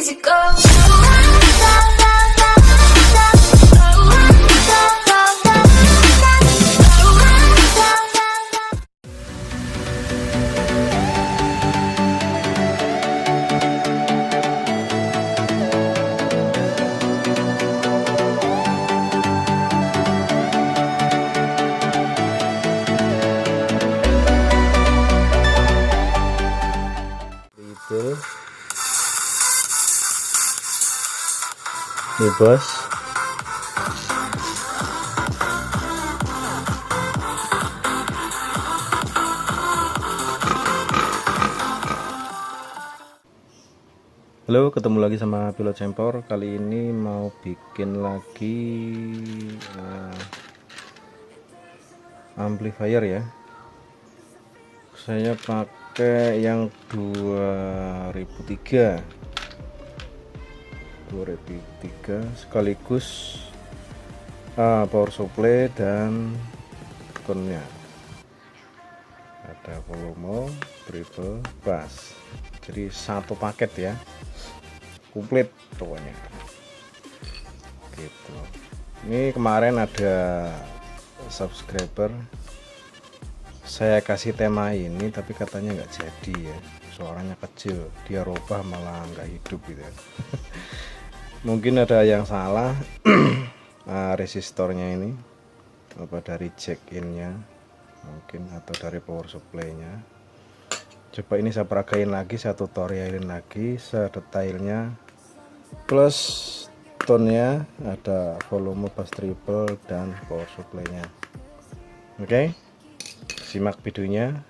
easy go. Nih bos, halo, ketemu lagi sama pilot sempor. Kali ini mau bikin lagi amplifier ya. Saya pakai yang 2003 sekaligus power supply dan toonnya. Ada volume, treble, bass. Jadi satu paket ya, komplit pokoknya. Gitu. Ini kemarin ada subscriber saya kasih tema ini, tapi katanya nggak jadi ya, suaranya kecil, dia robah malah nggak hidup gitu ya. Mungkin ada yang salah resistornya ini, apa dari jack innya mungkin, atau dari power supply nya. Coba ini saya peragain lagi, saya tutorialin lagi sedetailnya, plus tone-nya, ada volume, bass, treble, dan power supply nya. Oke, simak videonya.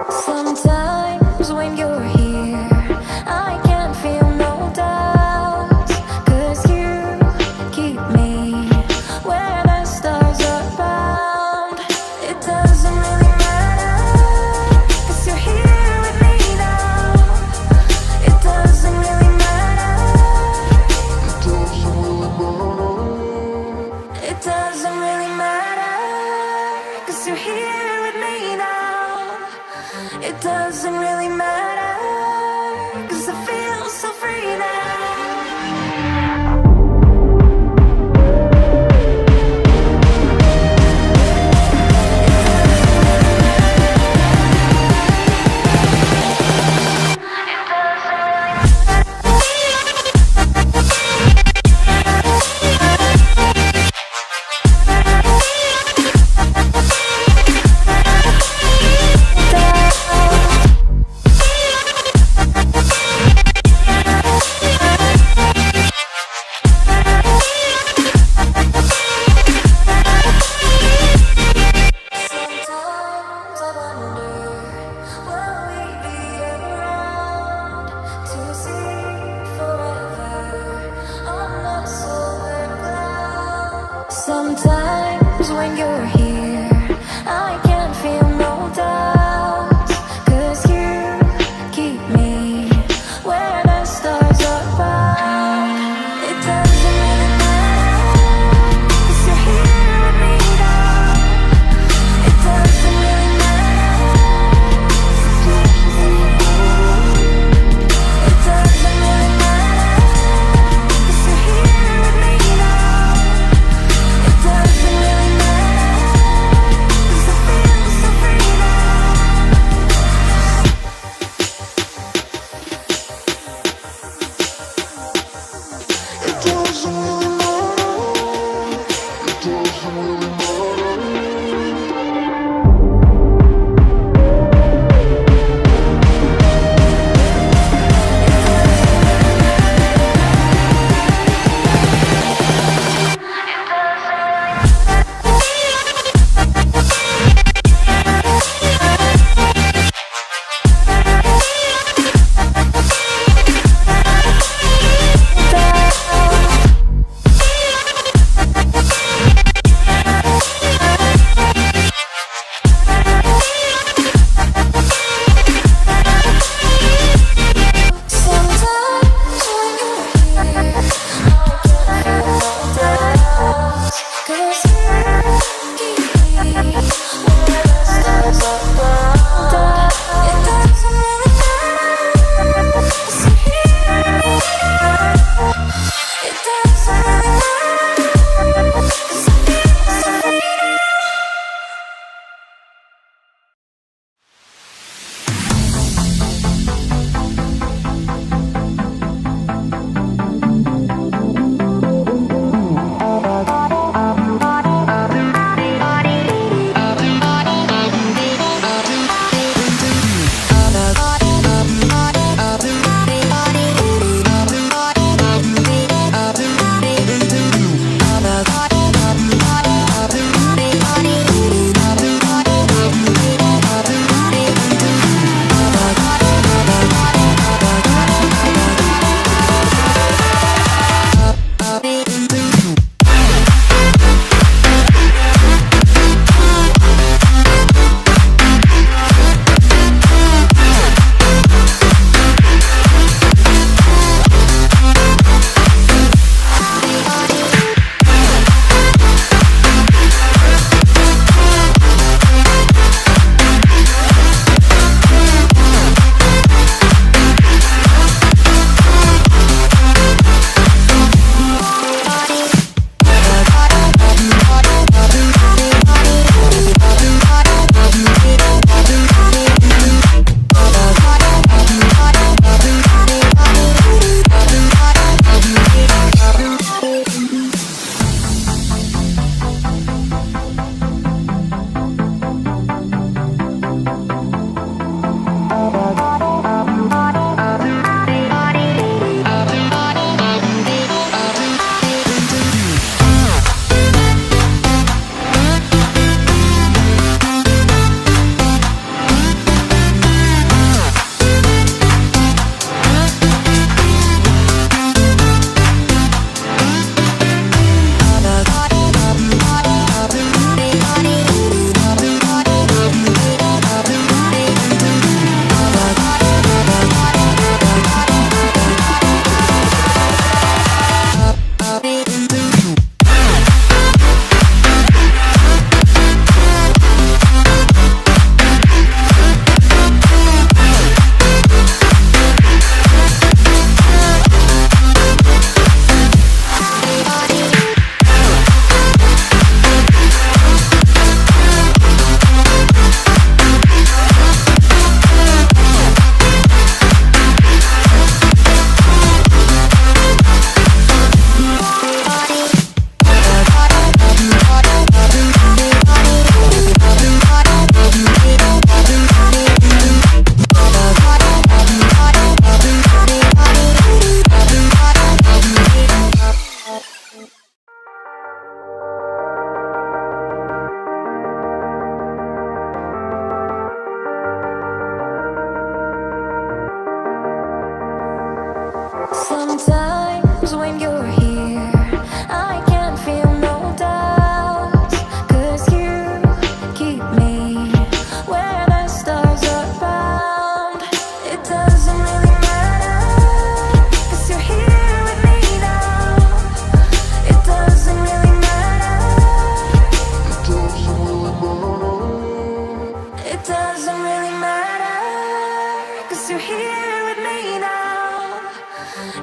Sometimes when you're here, I can't feel no doubts, 'cause you keep me where the stars are bound. It doesn't really matter, 'cause you're here with me now. It doesn't really matter. It doesn't really matter, 'cause you're here with me now. It doesn't really matter, 'cause I feel so free now.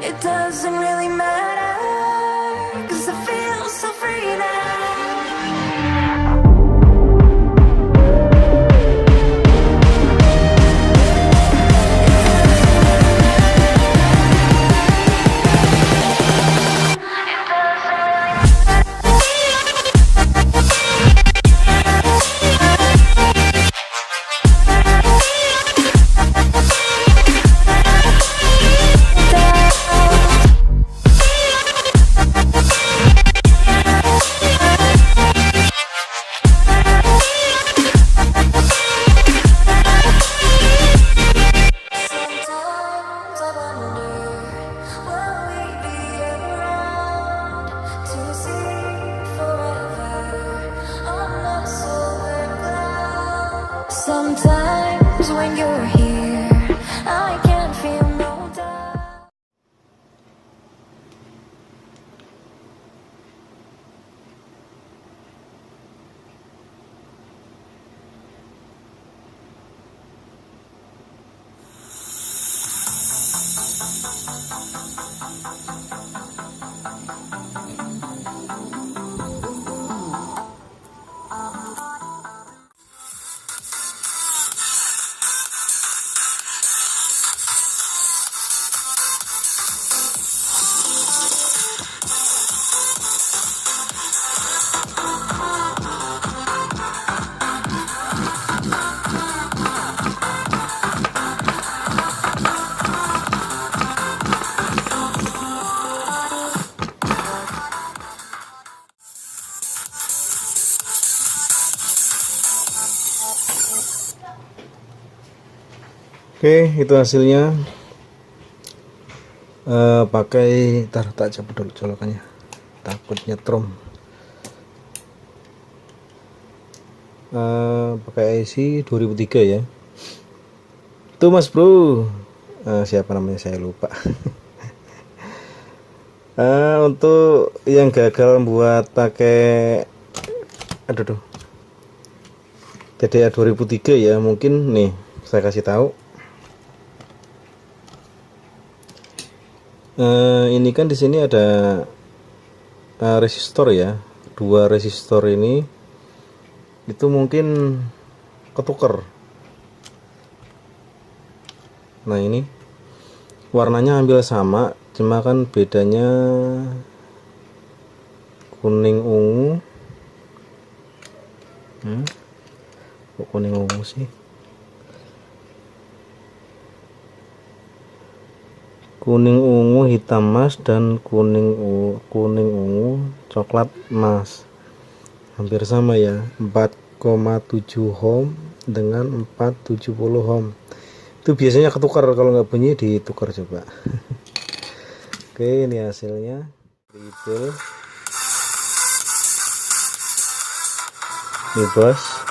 It doesn't really matter, 'cause I feel so free now. Sometimes when you're here, I can't feel no doubt. Oke, itu hasilnya. Pakai tak cabut dulu colokannya, takut nyetrum. Pakai IC 2003 ya. Itu Mas Bro, siapa namanya saya lupa. Untuk yang gagal buat pakai TDA 2003 ya, mungkin nih saya kasih tahu. Ini kan di sini ada resistor ya, 2 resistor ini itu mungkin ketuker. Nah ini warnanya hampir sama, cuma kan bedanya kuning ungu. Kok kuning ungu sih? Kuning ungu hitam emas dan kuning ungu coklat emas, hampir sama ya, 4,7 ohm dengan 470 ohm. Itu biasanya ketukar, kalau nggak bunyi ditukar coba. Oke, ini hasilnya triple nih bos.